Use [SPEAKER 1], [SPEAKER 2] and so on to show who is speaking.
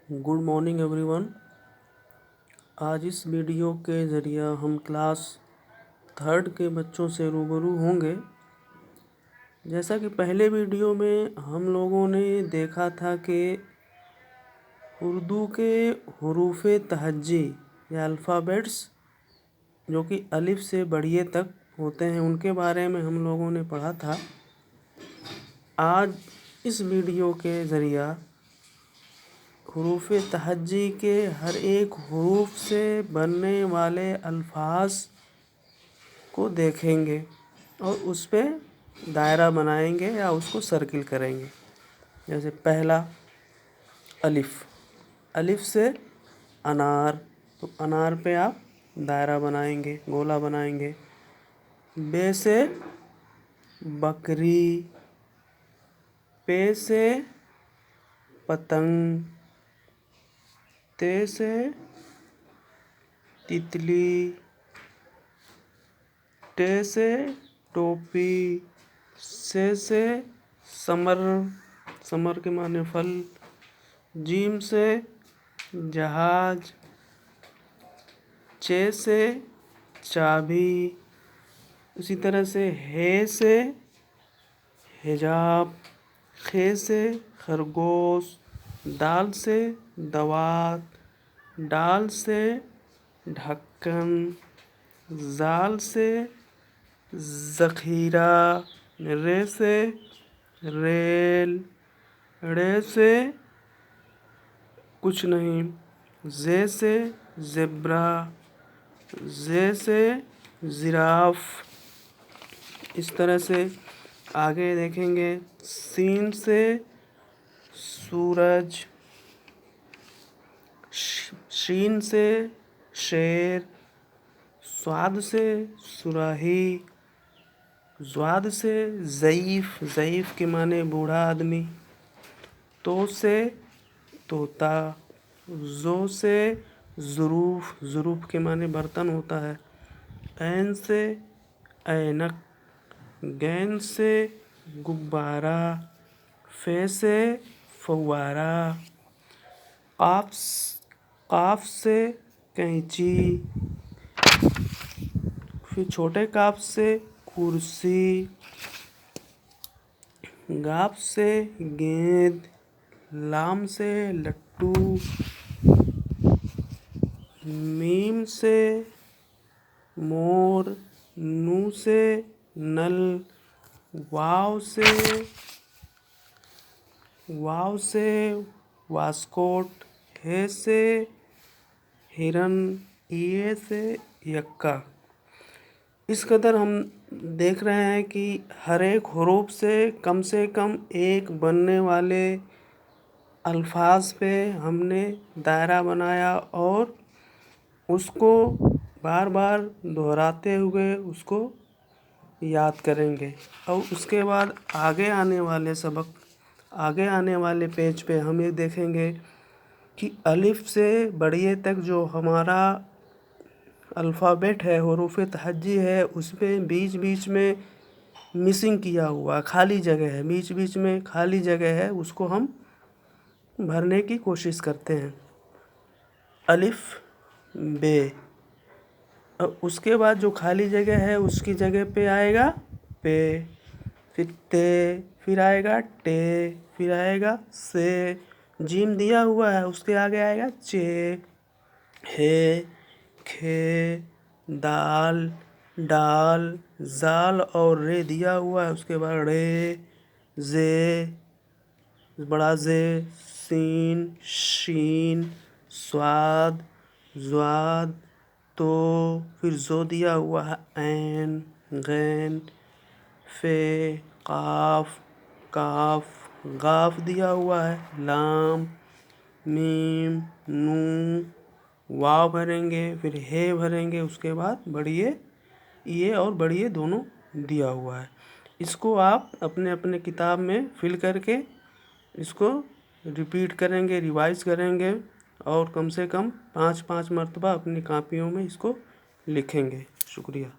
[SPEAKER 1] Good morning everyone. आज इस video के ज़रिए हम क्लास 3 के बच्चों से रूबरू होंगे। जैसा कि पहले वीडियो में हम लोगों ने देखा था कि उर्दू के हरूफ तहज्जी या अल्फ़ाबेट्स जो कि अलिफ से बढ़िए तक होते हैं उनके बारे में हम लोगों ने पढ़ा था। आज इस वीडियो के ज़रिए हरूफ तहज्जी के हर एक हरूफ से बनने वाले अल्फाज को देखेंगे और उस पे दायरा बनाएंगे या उसको सर्किल करेंगे। जैसे पहला अलिफ, अलिफ से अनार, तो अनार पे आप दायरा बनाएंगे, गोला बनाएंगे। बे से बकरी, पे से पतंग, ते से तितली, टे से टोपी, से समर, समर के माने फल, जीम से जहाज, चे से चाबी, उसी तरह से हे से हिजाब, खे से खरगोश, दाल से दवात, डाल से ढक्कन, जाल से ज़ख़ीरा, रे से रेल, रे से कुछ नहीं, जे से ज़ेब्रा, जे से जिराफ। इस तरह से आगे देखेंगे। सीन से सूरज, शीन से शेर, स्वाद से सुराही, ज़्वाद से ज़ईफ़, ज़ईफ़ के माने बूढ़ा आदमी, तो से तोता, ज़ो से ज़ुरूफ़, ज़ुरूफ़ के माने बर्तन होता है, ऐन से ऐनक, गैन से गुब्बारा, फे से फव्वारा, काफ से कैंची, फिर छोटे काफ से कुर्सी, गाफ से गेंद, लाम से लट्टू, मीम से मोर, नू से नल, वाव से वास्कोट, हे से हिरन, ये से यक्का। इस कदर हम देख रहे हैं कि हर एक हरूफ से कम एक बनने वाले अल्फाज पे हमने दायरा बनाया और उसको बार बार दोहराते हुए उसको याद करेंगे। और उसके बाद आगे आने वाले पेज पे हम ये देखेंगे कि अलिफ से बढ़िए तक जो हमारा अल्फ़ाबेट है, हरूफ तहज्जी है, उसमें बीच बीच में मिसिंग किया हुआ खाली जगह है, बीच बीच में खाली जगह है, उसको हम भरने की कोशिश करते हैं। अलिफ बे, और उसके बाद जो खाली जगह है उसकी जगह पे आएगा पे, फिर ते, फिर आएगा टे, फिर आएगा से, जीम दिया हुआ है उसके आगे आएगा चे, हे, खे, दाल, डाल, जाल और रे दिया हुआ है उसके बाद रे, जे, बड़ा जे, सीन, शीन, स्वाद, ज़्वाद, तो, फिर ज़ो दिया हुआ है ऐन, गैन, फे, काफ, काफ, गाफ दिया हुआ है, लाम, मीम, नून, वाव भरेंगे, फिर हे भरेंगे, उसके बाद बढ़िए ये और बढ़िए दोनों दिया हुआ है। इसको आप अपने अपने किताब में फिल करके इसको रिपीट करेंगे, रिवाइज करेंगे और कम से कम 5 मरतबा अपनी कापियों में इसको लिखेंगे। शुक्रिया।